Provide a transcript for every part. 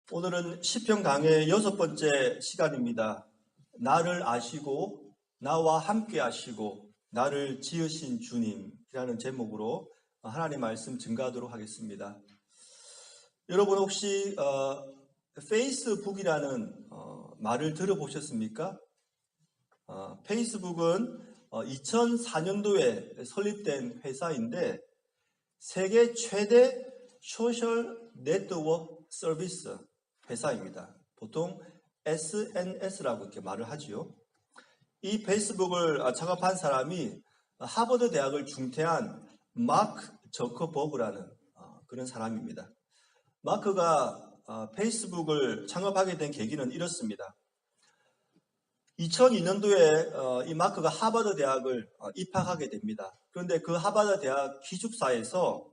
오늘은 시편 강의 6번째 시간입니다. 나를 아시고 나와 함께 하시고 나를 지으신 주님이라는 제목으로 하나님 말씀 증거하도록 하겠습니다. 여러분 혹시 페이스북이라는 말을 들어보셨습니까? 페이스북은 2004년도에 설립된 회사인데 세계 최대 소셜 네트워크 서비스 회사입니다. 보통 SNS라고 이렇게 말을 하지요. 이 페이스북을 창업한 사람이 하버드 대학을 중퇴한 마크 저커버그라는 그런 사람입니다. 마크가 페이스북을 창업하게 된 계기는 이렇습니다. 2002년도에 이 마크가 하버드 대학을 입학하게 됩니다. 그런데 그 하버드 대학 기숙사에서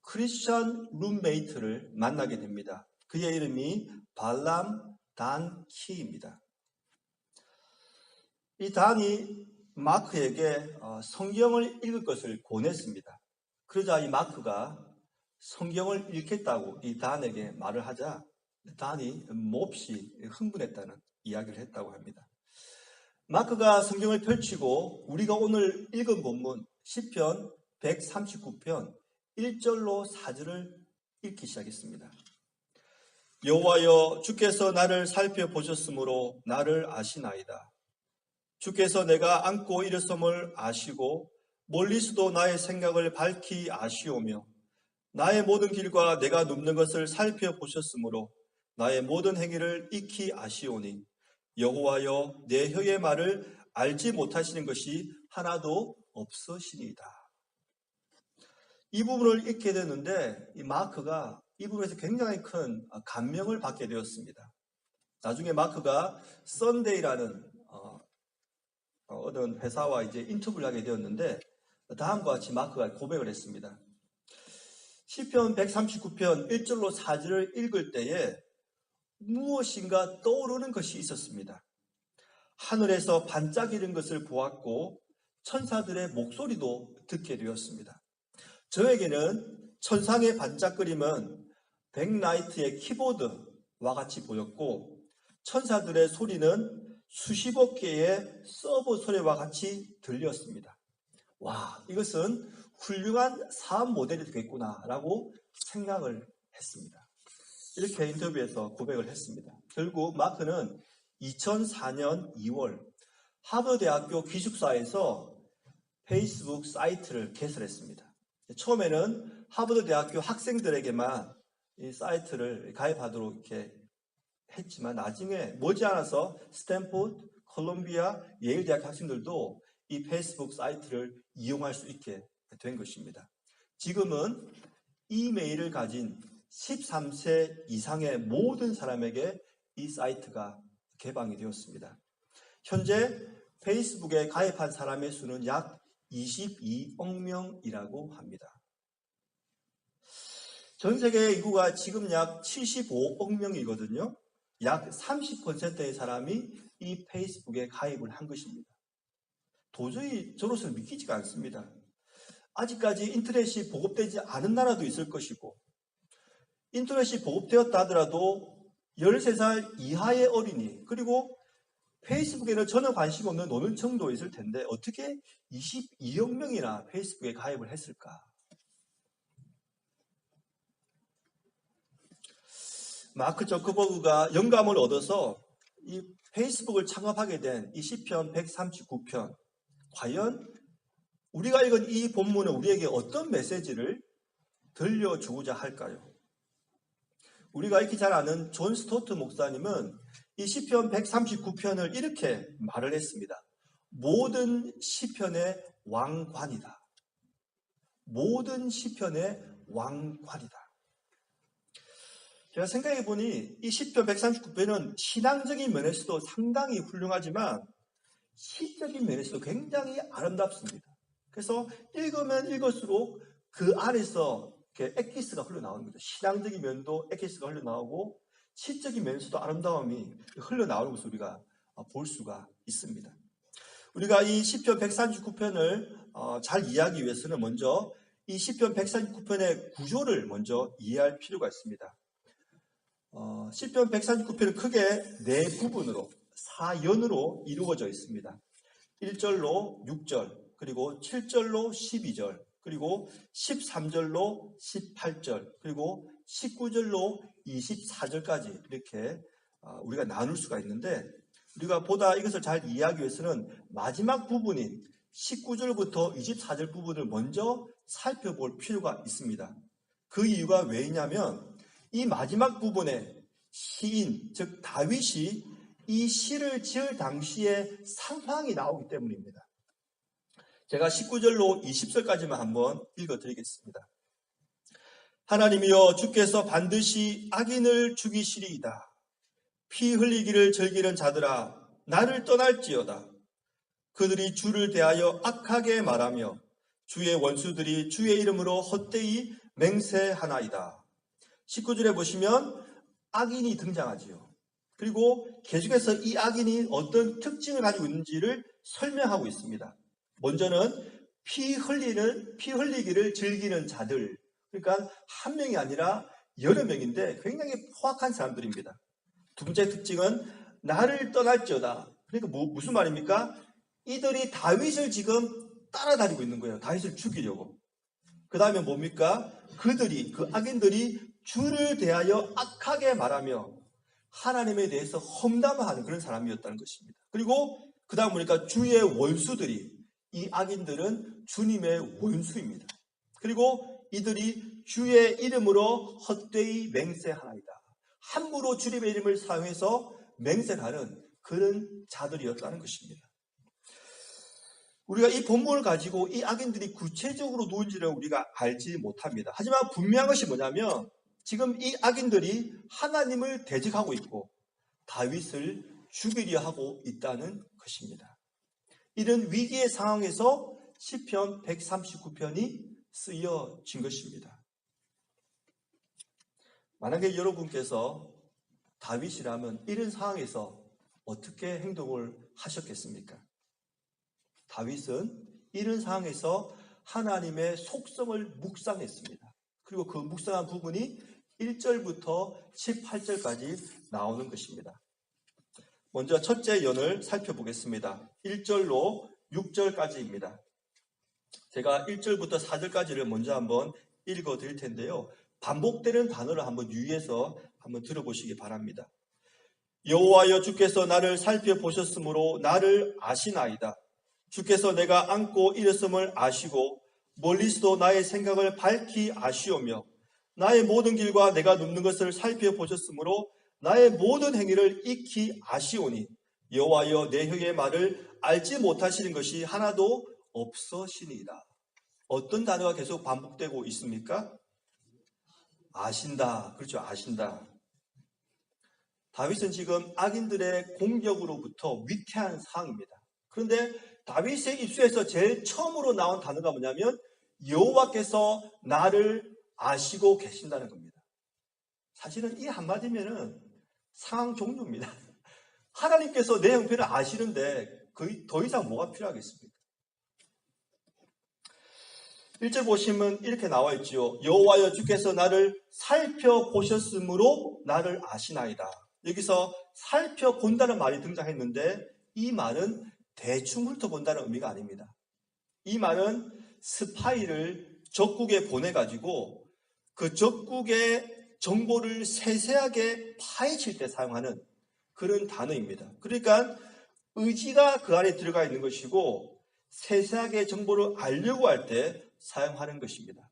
크리스천 룸메이트를 만나게 됩니다. 그의 이름이 발람 단 키입니다. 이 단이 마크에게 성경을 읽을 것을 권했습니다. 그러자 이 마크가 성경을 읽겠다고 이 단에게 말을 하자 단이 몹시 흥분했다는 이야기를 했다고 합니다. 마크가 성경을 펼치고 우리가 오늘 읽은 본문 시편 139편 1절로 4절을 읽기 시작했습니다. 여호와여 주께서 나를 살펴보셨으므로 나를 아시나이다. 주께서 내가 안고 일어섬을 아시고 멀리서도 나의 생각을 밝히 아시오며 나의 모든 길과 내가 눕는 것을 살펴보셨으므로 나의 모든 행위를 익히 아시오니 여호와여 내 혀의 말을 알지 못하시는 것이 하나도 없으시니이다. 이 부분을 읽게 되는데 이 마크가 이 부분에서 굉장히 큰 감명을 받게 되었습니다. 나중에 마크가 썬데이라는 어떤 회사와 이제 인터뷰를 하게 되었는데 다음과 같이 마크가 고백을 했습니다. 시편 139편 1절로 4절을 읽을 때에 무엇인가 떠오르는 것이 있었습니다. 하늘에서 반짝이는 것을 보았고 천사들의 목소리도 듣게 되었습니다. 저에게는 천상의 반짝거림은 백라이트의 키보드와 같이 보였고 천사들의 소리는 수십억 개의 서버 소리와 같이 들렸습니다. 와, 이것은 훌륭한 사업 모델이 되겠구나라고 생각을 했습니다. 이렇게 인터뷰에서 고백을 했습니다. 결국 마크는 2004년 2월 하버드대학교 기숙사에서 페이스북 사이트를 개설했습니다. 처음에는 하버드대학교 학생들에게만 이 사이트를 가입하도록 이렇게 했지만 나중에 머지않아서 스탠포드, 콜롬비아, 예일 대학 학생들도 이 페이스북 사이트를 이용할 수 있게 된 것입니다. 지금은 이메일을 가진 13세 이상의 모든 사람에게 이 사이트가 개방이 되었습니다. 현재 페이스북에 가입한 사람의 수는 약 22억 명이라고 합니다. 전 세계 인구가 지금 약 75억 명이거든요. 약 30%의 사람이 이 페이스북에 가입을 한 것입니다. 도저히 저로서는 믿기지가 않습니다. 아직까지 인터넷이 보급되지 않은 나라도 있을 것이고 인터넷이 보급되었다 하더라도 13살 이하의 어린이 그리고 페이스북에는 전혀 관심 없는 노는 청도 있을 텐데 어떻게 22억 명이나 페이스북에 가입을 했을까? 마크 저커버그가 영감을 얻어서 이 페이스북을 창업하게 된 이 시편 139편 과연 우리가 읽은 이 본문은 우리에게 어떤 메시지를 들려주고자 할까요? 우리가 익히 잘 아는 존 스토트 목사님은 이 시편 139편을 이렇게 말을 했습니다. 모든 시편의 왕관이다. 모든 시편의 왕관이다. 제가 생각해 보니 이 시편 139편은 신앙적인 면에서도 상당히 훌륭하지만 시적인 면에서도 굉장히 아름답습니다. 그래서 읽으면 읽을수록 그 안에서 엑기스가 흘러나옵니다. 신앙적인 면도 엑기스가 흘러나오고 시적인 면에서도 아름다움이 흘러나오는 것을 우리가 볼 수가 있습니다. 우리가 이 시편 139편을 잘 이해하기 위해서는 먼저 이 시편 139편의 구조를 먼저 이해할 필요가 있습니다. 시편 139편은 크게 네 부분으로 사연으로 이루어져 있습니다. 1절로 6절, 그리고 7절로 12절, 그리고 13절로 18절, 그리고 19절로 24절까지 이렇게 우리가 나눌 수가 있는데, 우리가 보다 이것을 잘 이해하기 위해서는 마지막 부분인 19절부터 24절 부분을 먼저 살펴볼 필요가 있습니다. 그 이유가 왜냐면 이 마지막 부분에 시인, 즉 다윗이 이 시를 지을 당시의 상황이 나오기 때문입니다. 제가 19절로 20절까지만 한번 읽어드리겠습니다. 하나님이여, 주께서 반드시 악인을 죽이시리이다. 피 흘리기를 즐기는 자들아, 나를 떠날지어다. 그들이 주를 대하여 악하게 말하며 주의 원수들이 주의 이름으로 헛되이 맹세하나이다. 19절에 보시면 악인이 등장하지요. 그리고 계속해서 이 악인이 어떤 특징을 가지고 있는지를 설명하고 있습니다. 먼저는 피 흘리기를 즐기는 자들. 그러니까 한 명이 아니라 여러 명인데 굉장히 포악한 사람들입니다. 두 번째 특징은 나를 떠날지어다. 그러니까 무슨 말입니까? 이들이 다윗을 지금 따라다니고 있는 거예요. 다윗을 죽이려고. 그 다음에 뭡니까? 그 악인들이 주를 대하여 악하게 말하며 하나님에 대해서 험담하는 그런 사람이었다는 것입니다. 그리고 그 다음 보니까 주의 원수들이, 이 악인들은 주님의 원수입니다. 그리고 이들이 주의 이름으로 헛되이 맹세하나이다. 함부로 주님의 이름을 사용해서 맹세하는 그런 자들이었다는 것입니다. 우리가 이 본문을 가지고 이 악인들이 구체적으로 누군지를 우리가 알지 못합니다. 하지만 분명한 것이 뭐냐면 지금 이 악인들이 하나님을 대적하고 있고 다윗을 죽이려 하고 있다는 것입니다. 이런 위기의 상황에서 시편 139편이 쓰여진 것입니다. 만약에 여러분께서 다윗이라면 이런 상황에서 어떻게 행동을 하셨겠습니까? 다윗은 이런 상황에서 하나님의 속성을 묵상했습니다. 그리고 그 묵상한 부분이 1절부터 18절까지 나오는 것입니다. 먼저 첫째 연을 살펴보겠습니다. 1절로 6절까지입니다. 제가 1절부터 4절까지를 먼저 한번 읽어 드릴 텐데요. 반복되는 단어를 한번 유의해서 한번 들어보시기 바랍니다. 여호와여, 주께서 나를 살펴보셨으므로 나를 아시나이다. 주께서 내가 안고 일었음을 아시고 멀리서도 나의 생각을 밝히 아시오며 나의 모든 길과 내가 눕는 것을 살펴보셨으므로 나의 모든 행위를 익히 아시오니 여호와여, 내 혀의 말을 알지 못하시는 것이 하나도 없으시니이다. 어떤 단어가 계속 반복되고 있습니까? 아신다. 그렇죠. 아신다. 다윗은 지금 악인들의 공격으로부터 위태한 상황입니다. 그런데 다윗의 입술에서 제일 처음으로 나온 단어가 뭐냐면 여호와께서 나를 아시고 계신다는 겁니다. 사실은 이 한마디면은 상황 종료입니다. 하나님께서 내 형편을 아시는데 거의 더 이상 뭐가 필요하겠습니까? 1절 보시면 이렇게 나와 있지요. 여호와여, 주께서 나를 살펴보셨으므로 나를 아시나이다. 여기서 살펴본다는 말이 등장했는데 이 말은 대충 훑어본다는 의미가 아닙니다. 이 말은 스파이를 적국에 보내가지고 그 적국의 정보를 세세하게 파헤칠 때 사용하는 그런 단어입니다. 그러니까 의지가 그 안에 들어가 있는 것이고 세세하게 정보를 알려고 할 때 사용하는 것입니다.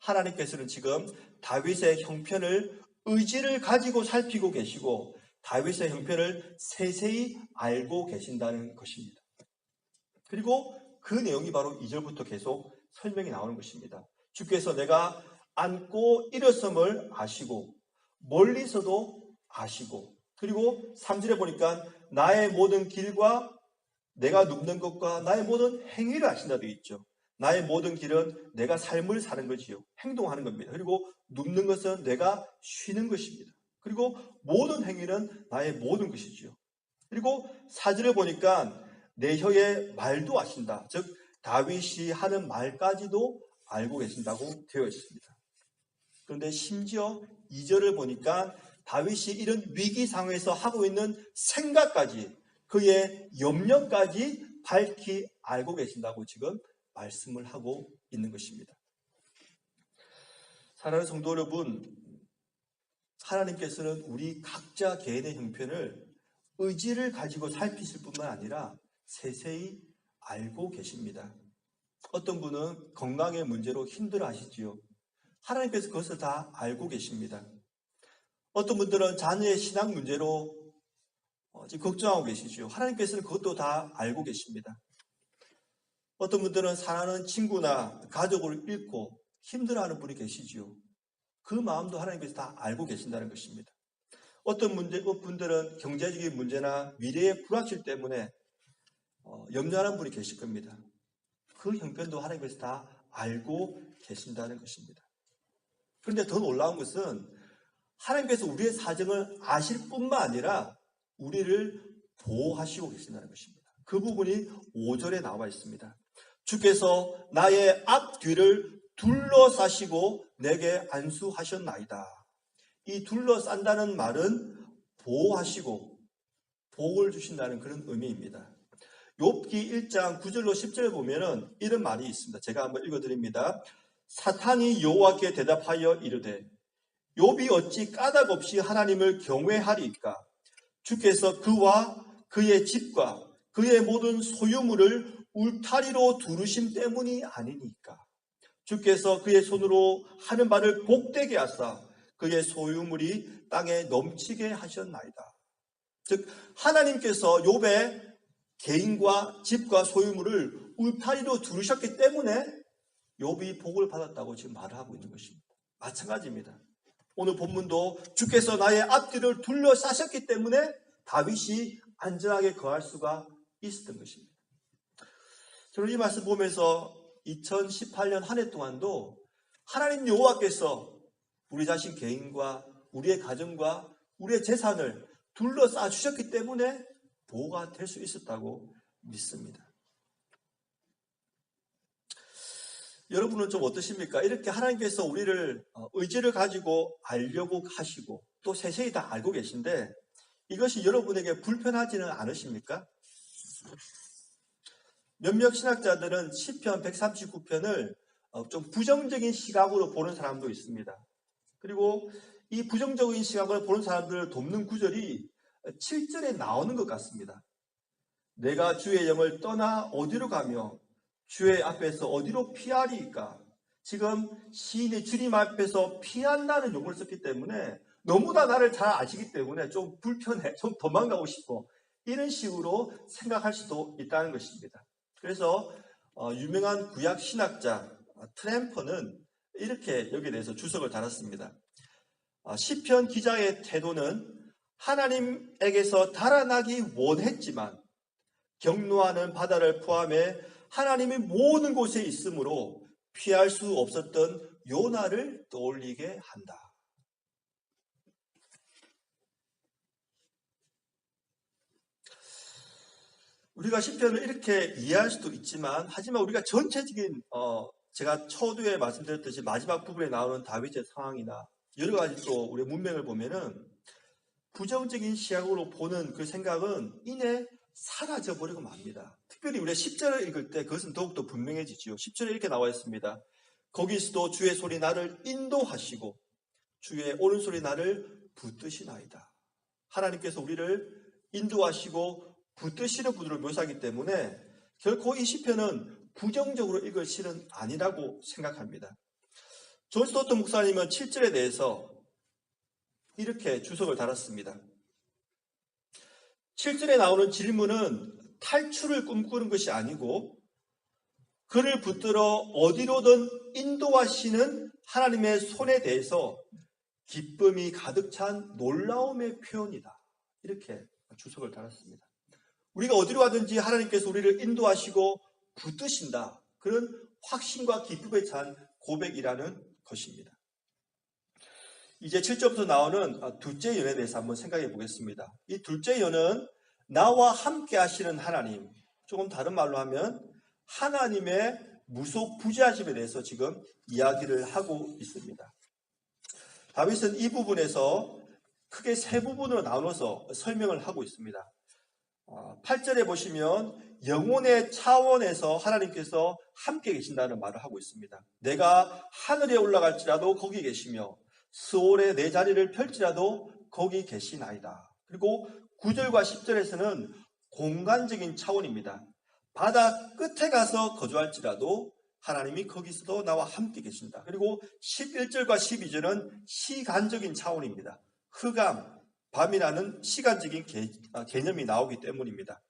하나님께서는 지금 다윗의 형편을 의지를 가지고 살피고 계시고 다윗의 형편을 세세히 알고 계신다는 것입니다. 그리고 그 내용이 바로 2절부터 계속 설명이 나오는 것입니다. 주께서 내가 안고 일었음을 아시고 멀리서도 아시고 그리고 3절에 보니까 나의 모든 길과 내가 눕는 것과 나의 모든 행위를 아신다 되어 있죠. 나의 모든 길은 내가 삶을 사는 것이요. 행동하는 겁니다. 그리고 눕는 것은 내가 쉬는 것입니다. 그리고 모든 행위는 나의 모든 것이지요. 그리고 4절에 보니까 내 혀의 말도 아신다. 즉 다윗이 하는 말까지도 알고 계신다고 되어 있습니다. 그런데 심지어 2절을 보니까 다윗이 이런 위기 상황에서 하고 있는 생각까지, 그의 염려까지 밝히 알고 계신다고 지금 말씀을 하고 있는 것입니다. 사랑하는 성도 여러분, 하나님께서는 우리 각자 개인의 형편을 의지를 가지고 살피실 뿐만 아니라 세세히 알고 계십니다. 어떤 분은 건강의 문제로 힘들어 하시지요. 하나님께서 그것을 다 알고 계십니다. 어떤 분들은 자녀의 신앙 문제로 지금 걱정하고 계시죠. 하나님께서는 그것도 다 알고 계십니다. 어떤 분들은 사랑하는 친구나 가족을 잃고 힘들어하는 분이 계시지요. 그 마음도 하나님께서 다 알고 계신다는 것입니다. 어떤 분들은 경제적인 문제나 미래의 불확실 때문에 염려하는 분이 계실 겁니다. 그 형편도 하나님께서 다 알고 계신다는 것입니다. 그런데 더 놀라운 것은 하나님께서 우리의 사정을 아실 뿐만 아니라 우리를 보호하시고 계신다는 것입니다. 그 부분이 5절에 나와 있습니다. 주께서 나의 앞뒤를 둘러싸시고 내게 안수하셨나이다. 이 둘러싼다는 말은 보호하시고 복을 주신다는 그런 의미입니다. 욥기 1장 9절로 10절에 보면은 이런 말이 있습니다. 제가 한번 읽어드립니다. 사탄이 여호와께 대답하여 이르되 욥이 어찌 까닭 없이 하나님을 경외하리이까? 주께서 그와 그의 집과 그의 모든 소유물을 울타리로 두르심 때문이 아니니까. 주께서 그의 손으로 하는 바를 복되게 하사 그의 소유물이 땅에 넘치게 하셨나이다. 즉 하나님께서 욥의 개인과 집과 소유물을 울타리로 두르셨기 때문에 욥이 복을 받았다고 지금 말을 하고 있는 것입니다. 마찬가지입니다. 오늘 본문도 주께서 나의 앞뒤를 둘러싸셨기 때문에 다윗이 안전하게 거할 수가 있었던 것입니다. 저는 이 말씀 보면서 2018년 한 해 동안도 하나님 여호와께서 우리 자신 개인과 우리의 가정과 우리의 재산을 둘러싸 주셨기 때문에 보호가 될 수 있었다고 믿습니다. 여러분은 좀 어떠십니까? 이렇게 하나님께서 우리를 의지를 가지고 알려고 하시고 또 세세히 다 알고 계신데 이것이 여러분에게 불편하지는 않으십니까? 몇몇 신학자들은 시편 139편을 좀 부정적인 시각으로 보는 사람도 있습니다. 그리고 이 부정적인 시각을 보는 사람들을 돕는 구절이 7절에 나오는 것 같습니다. 내가 주의 영을 떠나 어디로 가며 주의 앞에서 어디로 피하리이까? 지금 시인이 주님 앞에서 피한다는 용어를 썼기 때문에 너무나 나를 잘 아시기 때문에 좀 불편해, 좀 도망가고 싶어. 이런 식으로 생각할 수도 있다는 것입니다. 그래서 유명한 구약 신학자 트램퍼는 이렇게 여기에 대해서 주석을 달았습니다. 시편 기자의 태도는 하나님에게서 달아나기 원했지만 경노하는 바다를 포함해 하나님이 모든 곳에 있으므로 피할 수 없었던 요나를 떠올리게 한다. 우리가 시편을 이렇게 이해할 수도 있지만 하지만 우리가 전체적인 제가 초두에 말씀드렸듯이 마지막 부분에 나오는 다윗의 상황이나 여러 가지 또 우리의 문맥을 보면은 부정적인 시각으로 보는 그 생각은 이내 사라져버리고 맙니다. 특별히 우리가 10절을 읽을 때 그것은 더욱더 분명해지지요. 10절에 이렇게 나와 있습니다. 거기서도 주의 소리 나를 인도하시고 주의 오른손이 나를 붙드시나이다. 하나님께서 우리를 인도하시고 붙드시는 분으로 묘사하기 때문에 결코 이 시편은 부정적으로 읽을 시는 아니라고 생각합니다. 존 스토트 목사님은 7절에 대해서 이렇게 주석을 달았습니다. 7절에 나오는 질문은 탈출을 꿈꾸는 것이 아니고 그를 붙들어 어디로든 인도하시는 하나님의 손에 대해서 기쁨이 가득 찬 놀라움의 표현이다. 이렇게 주석을 달았습니다. 우리가 어디로 가든지 하나님께서 우리를 인도하시고 붙드신다. 그런 확신과 기쁨에 찬 고백이라는 것입니다. 이제 7절부터 나오는 둘째 연에 대해서 한번 생각해 보겠습니다. 이 둘째 연은 나와 함께 하시는 하나님, 조금 다른 말로 하면 하나님의 무소부재하심에 대해서 지금 이야기를 하고 있습니다. 다윗은 이 부분에서 크게 세 부분으로 나눠서 설명을 하고 있습니다. 8절에 보시면 영혼의 차원에서 하나님께서 함께 계신다는 말을 하고 있습니다. 내가 하늘에 올라갈지라도 거기 계시며 스올에 내 자리를 펼지라도 거기 계시나이다. 그리고 9절과 10절에서는 공간적인 차원입니다. 바다 끝에 가서 거주할지라도 하나님이 거기서도 나와 함께 계신다. 그리고 11절과 12절은 시간적인 차원입니다. 흑암, 밤이라는 시간적인 개념이 나오기 때문입니다.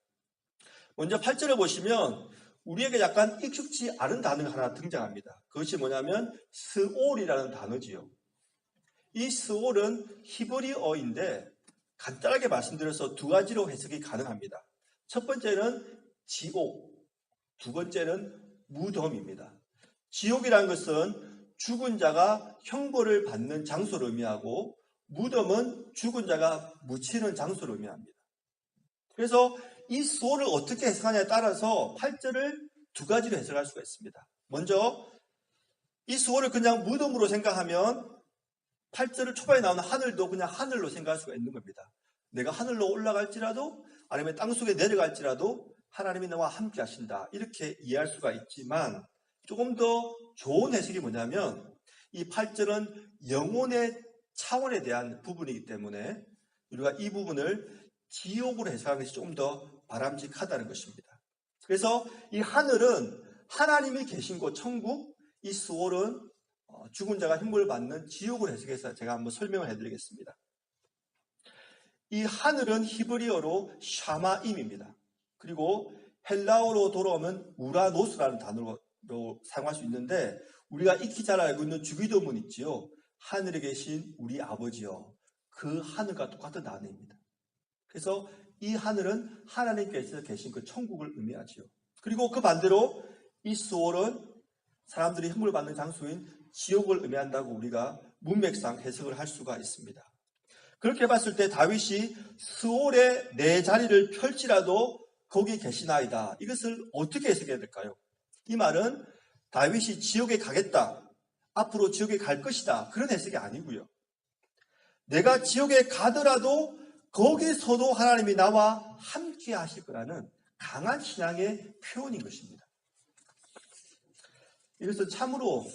먼저 8절을 보시면 우리에게 약간 익숙지 않은 단어가 하나 등장합니다. 그것이 뭐냐면 스올이라는 단어지요. 이 스올은 히브리어인데 간단하게 말씀드려서 두 가지로 해석이 가능합니다. 첫 번째는 지옥, 두 번째는 무덤입니다. 지옥이라는 것은 죽은 자가 형벌을 받는 장소를 의미하고 무덤은 죽은 자가 묻히는 장소를 의미합니다. 그래서 이 스올을 어떻게 해석하냐에 따라서 8절을 두 가지로 해석할 수가 있습니다. 먼저 이 스올을 그냥 무덤으로 생각하면 8절 초반에 나오는 하늘도 그냥 하늘로 생각할 수가 있는 겁니다. 내가 하늘로 올라갈지라도 아니면 땅속에 내려갈지라도 하나님이 나와 함께 하신다. 이렇게 이해할 수가 있지만 조금 더 좋은 해석이 뭐냐면 이 8절은 영혼의 차원에 대한 부분이기 때문에 우리가 이 부분을 지옥으로 해석하는 것이 조금 더 바람직하다는 것입니다. 그래서 이 하늘은 하나님이 계신 곳 천국, 이 스올은 죽은 자가 형벌을 받는 지옥으로 해석해서 제가 한번 설명을 해드리겠습니다. 이 하늘은 히브리어로 샤마임입니다. 그리고 헬라어로 돌아오면 우라노스라는 단어로 사용할 수 있는데 우리가 익히 잘 알고 있는 주기도문 있지요. 하늘에 계신 우리 아버지여. 그 하늘과 똑같은 단어입니다. 그래서 이 하늘은 하나님께서 계신 그 천국을 의미하지요. 그리고 그 반대로 이 스올은 사람들이 형벌을 받는 장소인 지옥을 의미한다고 우리가 문맥상 해석을 할 수가 있습니다. 그렇게 봤을 때 다윗이 스올에 내 자리를 펼지라도 거기 계시나이다. 이것을 어떻게 해석해야 될까요? 이 말은 다윗이 지옥에 가겠다. 앞으로 지옥에 갈 것이다. 그런 해석이 아니고요. 내가 지옥에 가더라도 거기서도 하나님이 나와 함께 하실 거라는 강한 신앙의 표현인 것입니다. 이것은 참으로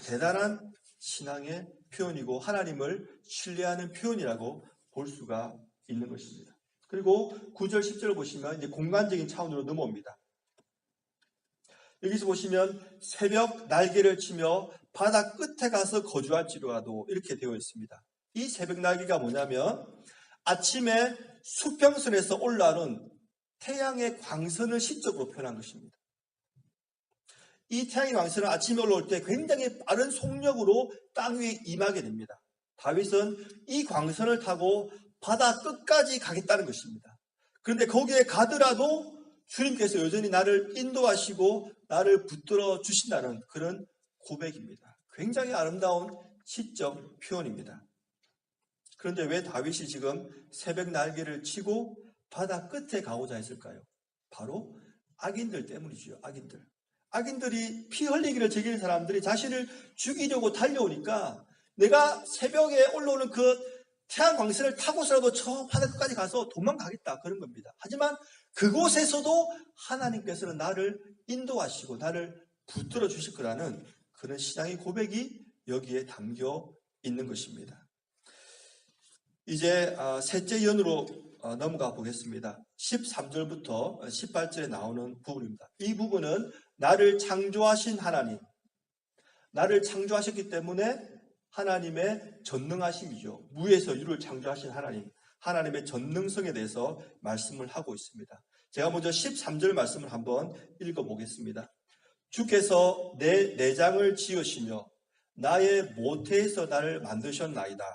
대단한 신앙의 표현이고 하나님을 신뢰하는 표현이라고 볼 수가 있는 것입니다. 그리고 9절, 10절을 보시면 이제 공간적인 차원으로 넘어옵니다. 여기서 보시면 새벽 날개를 치며 바다 끝에 가서 거주할지라도 이렇게 되어 있습니다. 이 새벽 날개가 뭐냐면 아침에 수평선에서 올라오는 태양의 광선을 시적으로 표현한 것입니다. 이 태양의 광선은 아침에 올라올 때 굉장히 빠른 속력으로 땅 위에 임하게 됩니다. 다윗은 이 광선을 타고 바다 끝까지 가겠다는 것입니다. 그런데 거기에 가더라도 주님께서 여전히 나를 인도하시고 나를 붙들어 주신다는 그런 고백입니다. 굉장히 아름다운 시적 표현입니다. 그런데 왜 다윗이 지금 새벽 날개를 치고 바다 끝에 가고자 했을까요? 바로 악인들 때문이죠. 악인들이 피 흘리기를 즐기는 사람들이 자신을 죽이려고 달려오니까 내가 새벽에 올라오는 그 태양 광선을 타고서라도 저 바다 끝까지 가서 도망가겠다 그런 겁니다. 하지만 그곳에서도 하나님께서는 나를 인도하시고 나를 붙들어 주실 거라는 그런 신앙의 고백이 여기에 담겨 있는 것입니다. 이제 셋째 연으로 넘어가 보겠습니다. 13절부터 18절에 나오는 부분입니다. 이 부분은 나를 창조하신 하나님, 나를 창조하셨기 때문에 하나님의 전능하심이죠. 무에서 유를 창조하신 하나님, 하나님의 전능성에 대해서 말씀을 하고 있습니다. 제가 먼저 13절 말씀을 한번 읽어보겠습니다. 주께서 내 내장을 지으시며 나의 모태에서 나를 만드셨나이다.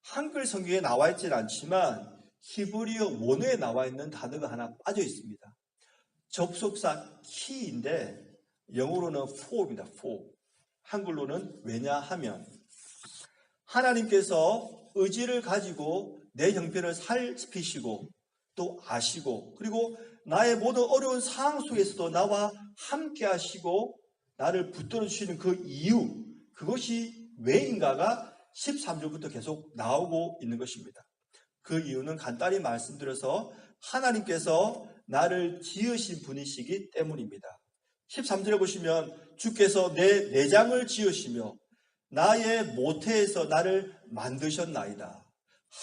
한글 성경에 나와 있지는 않지만 히브리어 원어에 나와 있는 단어가 하나 빠져 있습니다. 접속사 키인데 영어로는 for입니다. for. 한글로는 왜냐하면 하나님께서 의지를 가지고 내 형편을 살피시고 또 아시고 그리고 나의 모든 어려운 상황 속에서도 나와 함께 하시고 나를 붙들어 주시는 그 이유, 그것이 왜인가가 13절부터 계속 나오고 있는 것입니다. 그 이유는 간단히 말씀드려서 하나님께서 나를 지으신 분이시기 때문입니다. 13절에 보시면 주께서 내 내장을 지으시며 나의 모태에서 나를 만드셨나이다.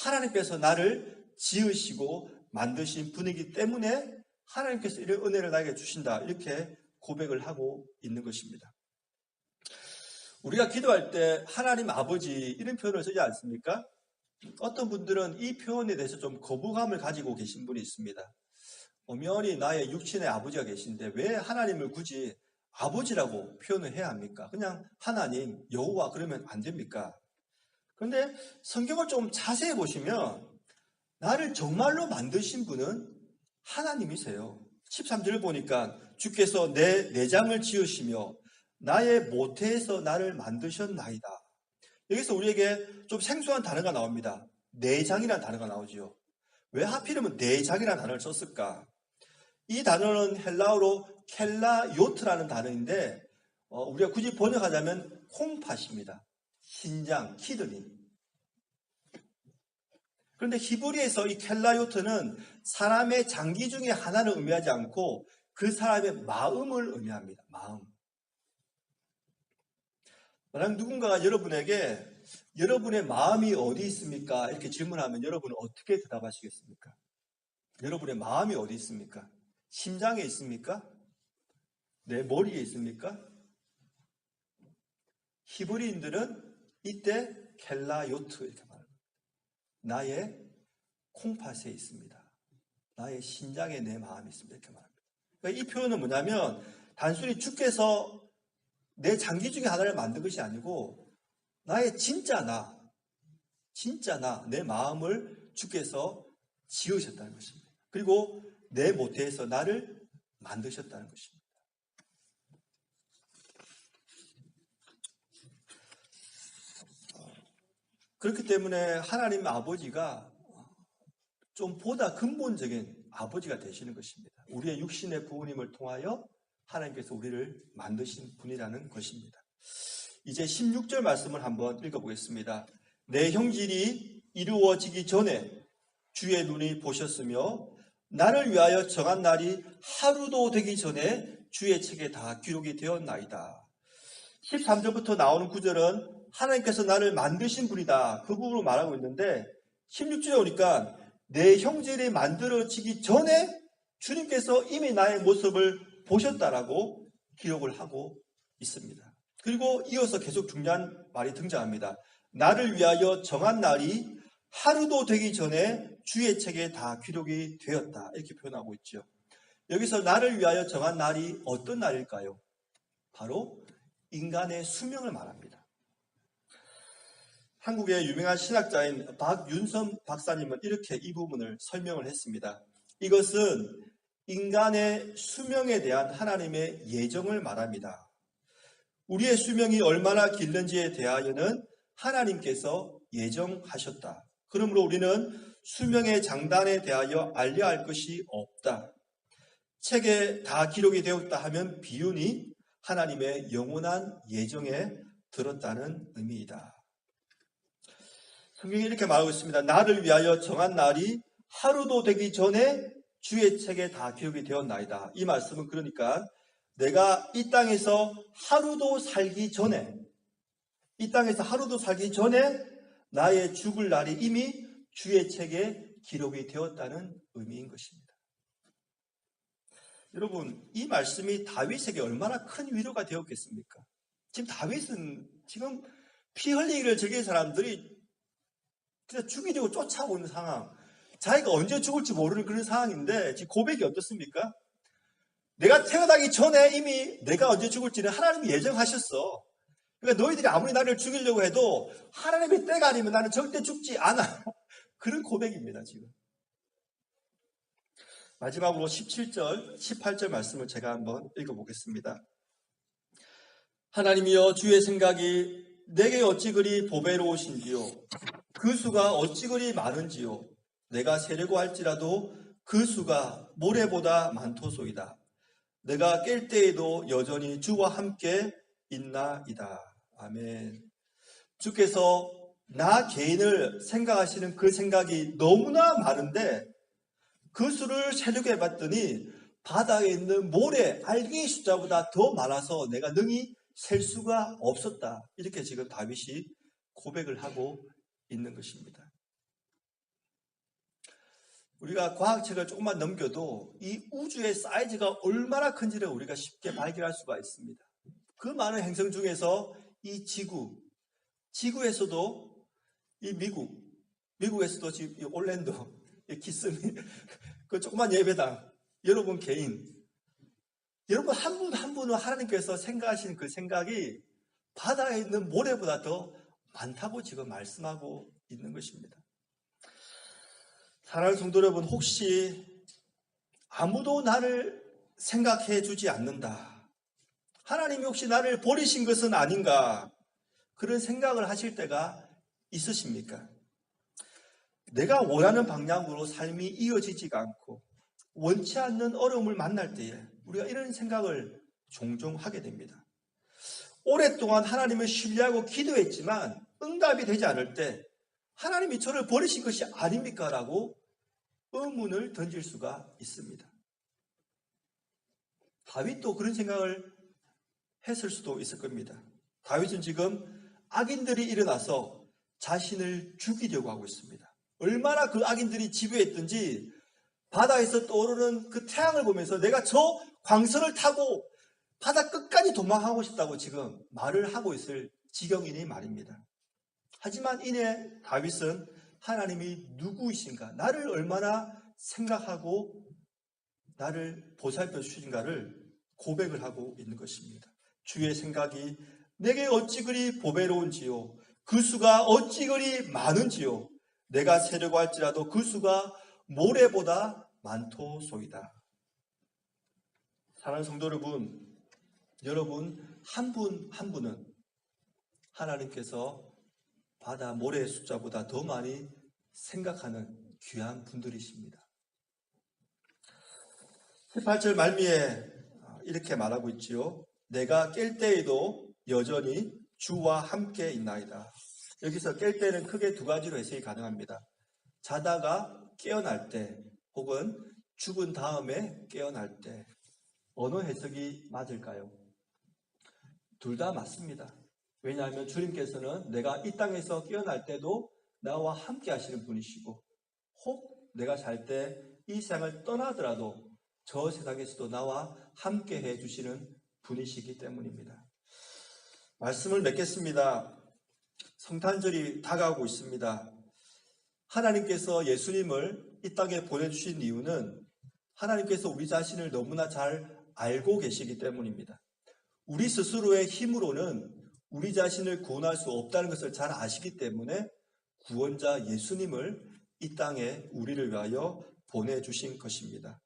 하나님께서 나를 지으시고 만드신 분이기 때문에 하나님께서 이런 은혜를 나에게 주신다. 이렇게 고백을 하고 있는 것입니다. 우리가 기도할 때 하나님 아버지 이런 표현을 쓰지 않습니까? 어떤 분들은 이 표현에 대해서 좀 거부감을 가지고 계신 분이 있습니다. 엄연히 나의 육신의 아버지가 계신데 왜 하나님을 굳이 아버지라고 표현을 해야 합니까? 그냥 하나님, 여호와 그러면 안 됩니까? 그런데 성경을 좀 자세히 보시면 나를 정말로 만드신 분은 하나님이세요. 13절을 보니까 주께서 내 내장을 지으시며 나의 모태에서 나를 만드셨나이다. 여기서 우리에게 좀 생소한 단어가 나옵니다. 내장이라는 단어가 나오지요. 왜 하필이면 내장이라는 단어를 썼을까? 이 단어는 헬라어로 켈라요트라는 단어인데 우리가 굳이 번역하자면 콩팥입니다. 신장, 키드니. 그런데 히브리에서 이 켈라요트는 사람의 장기 중에 하나를 의미하지 않고 그 사람의 마음을 의미합니다. 마음. 만약 누군가가 여러분에게 여러분의 마음이 어디 있습니까? 이렇게 질문하면 여러분은 어떻게 대답하시겠습니까? 여러분의 마음이 어디 있습니까? 심장에 있습니까? 내 머리에 있습니까? 히브리인들은 이때 켈라요트 이렇게 말합니다. 나의 콩팥에 있습니다. 나의 심장에 내 마음이 있습니다. 이렇게 말합니다. 그러니까 이 표현은 뭐냐면 단순히 주께서 내 장기 중에 하나를 만든 것이 아니고 나의 진짜 나, 내 마음을 주께서 지으셨다는 것입니다. 그리고 내 모태에서 나를 만드셨다는 것입니다. 그렇기 때문에 하나님 아버지가 좀 보다 근본적인 아버지가 되시는 것입니다. 우리의 육신의 부모님을 통하여 하나님께서 우리를 만드신 분이라는 것입니다. 이제 16절 말씀을 한번 읽어보겠습니다. 내 형질이 이루어지기 전에 주의 눈이 보셨으며 나를 위하여 정한 날이 하루도 되기 전에 주의 책에 다 기록이 되었나이다. 13절부터 나오는 구절은 하나님께서 나를 만드신 분이다. 그 부분을 말하고 있는데 16절에 오니까 내 형질이 만들어지기 전에 주님께서 이미 나의 모습을 보셨다라고 기록을 하고 있습니다. 그리고 이어서 계속 중요한 말이 등장합니다. 나를 위하여 정한 날이 하루도 되기 전에 주의 책에 다 기록이 되었다. 이렇게 표현하고 있죠. 여기서 나를 위하여 정한 날이 어떤 날일까요? 바로 인간의 수명을 말합니다. 한국의 유명한 신학자인 박윤선 박사님은 이렇게 이 부분을 설명을 했습니다. 이것은 인간의 수명에 대한 하나님의 예정을 말합니다. 우리의 수명이 얼마나 길는지에 대하여는 하나님께서 예정하셨다. 그러므로 우리는 수명의 장단에 대하여 알려야 할 것이 없다. 책에 다 기록이 되었다 하면 비운이 하나님의 영원한 예정에 들었다는 의미이다. 성경이 이렇게 말하고 있습니다. 나를 위하여 정한 날이 하루도 되기 전에 주의 책에 다 기록이 되었나이다. 이 말씀은 그러니까 내가 이 땅에서 하루도 살기 전에 나의 죽을 날이 이미 주의 책에 기록이 되었다는 의미인 것입니다. 여러분, 이 말씀이 다윗에게 얼마나 큰 위로가 되었겠습니까? 지금 다윗은 지금 피 흘리기를 즐기는 사람들이 진짜 죽이려고 쫓아오고 있는 상황, 자기가 언제 죽을지 모르는 그런 상황인데 지금 고백이 어떻습니까? 내가 태어나기 전에 이미 내가 언제 죽을지는 하나님이 예정하셨어. 그러니까 너희들이 아무리 나를 죽이려고 해도 하나님의 때가 아니면 나는 절대 죽지 않아. 그런 고백입니다, 지금. 마지막으로 17절, 18절 말씀을 제가 한번 읽어보겠습니다. 하나님이여, 주의 생각이 내게 어찌 그리 보배로우신지요. 그 수가 어찌 그리 많은지요. 내가 세려고 할지라도 그 수가 모래보다 많도소이다. 내가 깰 때에도 여전히 주와 함께 있나이다. 아멘. 주께서 나 개인을 생각하시는 그 생각이 너무나 많은데 그 수를 세력해 봤더니 바다에 있는 모래, 알갱이 숫자보다 더 많아서 내가 능히 셀 수가 없었다. 이렇게 지금 다윗이 고백을 하고 있는 것입니다. 우리가 과학책을 조금만 넘겨도 이 우주의 사이즈가 얼마나 큰지를 우리가 쉽게 발견할 수가 있습니다. 그 많은 행성 중에서 이 지구에서도 이 미국에서도 지금 이 올랜도, 이 키스미, 그 조그만 예배당, 여러분 개인, 여러분 한 분 한 분은 하나님께서 생각하시는 그 생각이 바다에 있는 모래보다 더 많다고 지금 말씀하고 있는 것입니다. 사랑하는 성도 여러분, 혹시 아무도 나를 생각해 주지 않는다, 하나님이 혹시 나를 버리신 것은 아닌가, 그런 생각을 하실 때가 있으십니까? 내가 원하는 방향으로 삶이 이어지지가 않고 원치 않는 어려움을 만날 때에 우리가 이런 생각을 종종 하게 됩니다. 오랫동안 하나님을 신뢰하고 기도했지만 응답이 되지 않을 때 하나님이 저를 버리신 것이 아닙니까? 라고 의문을 던질 수가 있습니다. 다윗도 그런 생각을 했을 수도 있을 겁니다. 다윗은 지금 악인들이 일어나서 자신을 죽이려고 하고 있습니다. 얼마나 그 악인들이 지배했든지 바다에서 떠오르는 그 태양을 보면서 내가 저 광선을 타고 바다 끝까지 도망하고 싶다고 지금 말을 하고 있을 지경이니 말입니다. 하지만 이내 다윗은 하나님이 누구이신가, 나를 얼마나 생각하고 나를 보살펴 주신가를 고백을 하고 있는 것입니다. 주의 생각이 내게 어찌 그리 보배로운지요, 그 수가 어찌 그리 많은지요, 내가 세려고 할지라도 그 수가 모래보다 많도소이다. 사랑하는 성도 여러분 한 분 한 분은 하나님께서 바다 모래의 숫자보다 더 많이 생각하는 귀한 분들이십니다. 18절 말미에 이렇게 말하고 있지요. 내가 깰 때에도 여전히 주와 함께 있나이다. 여기서 깰 때는 크게 두 가지로 해석이 가능합니다. 자다가 깨어날 때, 혹은 죽은 다음에 깨어날 때. 어느 해석이 맞을까요? 둘 다 맞습니다. 왜냐하면 주님께서는 내가 이 땅에서 깨어날 때도 나와 함께 하시는 분이시고, 혹 내가 잘 때 이 세상을 떠나더라도 저 세상에서도 나와 함께 해주시는 분이시기 때문입니다. 말씀을 맺겠습니다. 성탄절이 다가오고 있습니다. 하나님께서 예수님을 이 땅에 보내주신 이유는 하나님께서 우리 자신을 너무나 잘 알고 계시기 때문입니다. 우리 스스로의 힘으로는 우리 자신을 구원할 수 없다는 것을 잘 아시기 때문에 구원자 예수님을 이 땅에 우리를 위하여 보내주신 것입니다.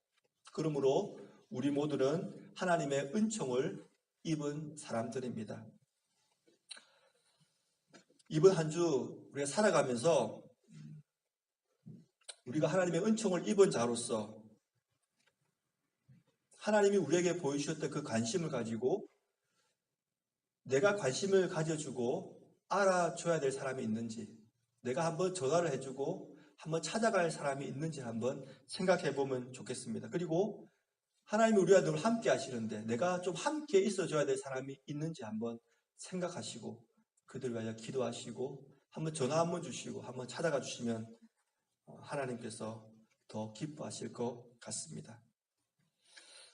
그러므로 우리 모두는 하나님의 은총을 입은 사람들입니다. 이번 한 주 우리가 살아가면서 우리가 하나님의 은총을 입은 자로서 하나님이 우리에게 보여주셨던 그 관심을 가지고 내가 관심을 가져주고 알아줘야 될 사람이 있는지, 내가 한번 전화를 해주고 한번 찾아갈 사람이 있는지 한번 생각해 보면 좋겠습니다. 그리고 하나님이 우리와 늘 함께 하시는데 내가 좀 함께 있어줘야 될 사람이 있는지 한번 생각하시고 그들 위하여 기도하시고 한번 전화 한번 주시고 한번 찾아가 주시면 하나님께서 더 기뻐하실 것 같습니다.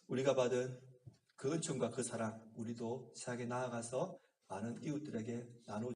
우리가 받은 그 은총과 그 사랑, 우리도 세상에 나아가서 많은 이웃들에게 나누